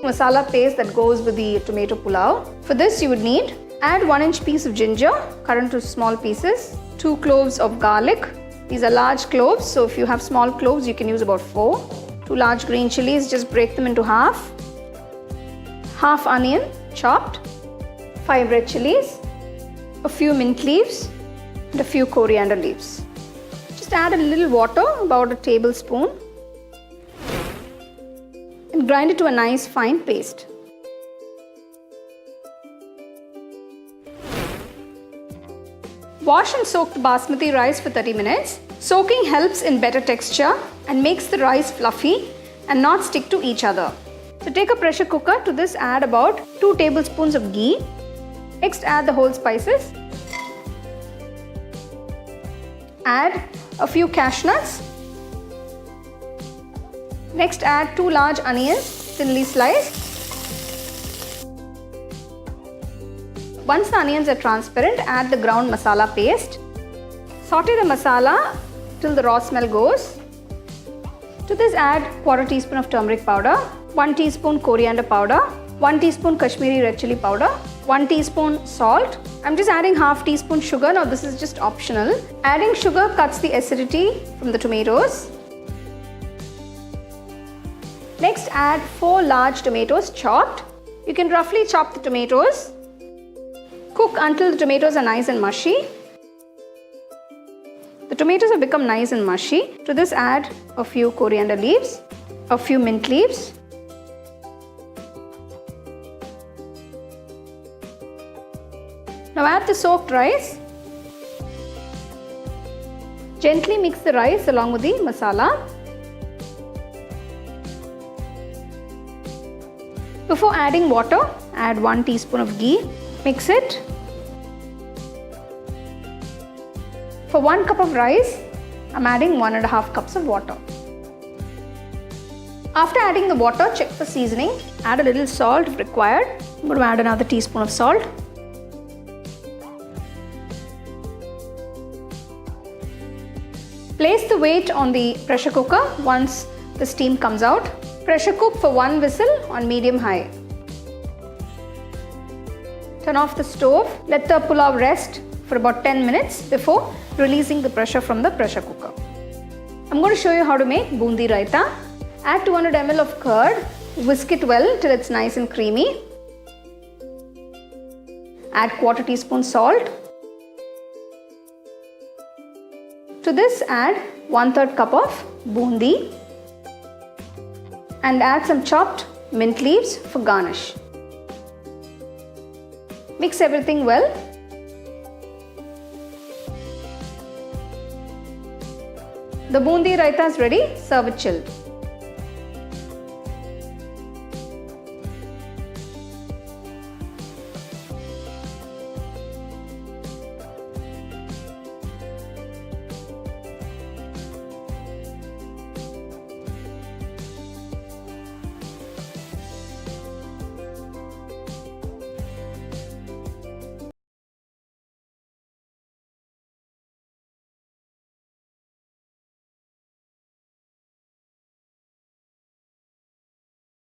masala paste that goes with the tomato pulao. For this you would need add 1-inch piece of ginger, cut into small pieces, 2 cloves of garlic. These are large cloves, so if you have small cloves you can use about 4. 2 large green chilies, just break them into half. Half onion chopped, 5 red chilies, a few mint leaves and a few coriander leaves. Just add a little water, about a tablespoon, and grind it to a nice fine paste. Wash and soak the basmati rice for 30 minutes. Soaking helps in better texture and makes the rice fluffy and not stick to each other. So take a pressure cooker. To this add about 2 tablespoons of ghee. Next add the whole spices. Add a few cashew nuts. Next add 2 large onions, thinly sliced. Once the onions are transparent, add the ground masala paste. Saute the masala till the raw smell goes. To this add 1/4 teaspoon of turmeric powder, 1 teaspoon coriander powder, 1 teaspoon Kashmiri red chili powder, 1 teaspoon salt. I'm just adding half teaspoon sugar. Now this is just optional. Adding sugar cuts the acidity from the tomatoes. Next add 4 large tomatoes chopped. You can roughly chop the tomatoes. Cook until the tomatoes are nice and mushy. The tomatoes have become nice and mushy. To this add a few coriander leaves, a few mint leaves. Now add the soaked rice. Gently mix the rice along with the masala. Before adding water, add 1 teaspoon of ghee. Mix it. For 1 cup of rice, I'm adding 1.5 cups of water. After adding the water, check for seasoning. Add a little salt if required. I'm going to add another teaspoon of salt. Place the weight on the pressure cooker once the steam comes out. Pressure cook for 1 whistle on medium-high. Turn off the stove. Let the pulao rest for about 10 minutes before releasing the pressure from the pressure cooker. I'm going to show you how to make bundi raita. Add 200 ml of curd. Whisk it well till it's nice and creamy. Add 1/4 teaspoon salt. To this add 1/3 cup of bundi and add some chopped mint leaves for garnish. Mix everything well. The bundi raita is ready. Serve it chilled.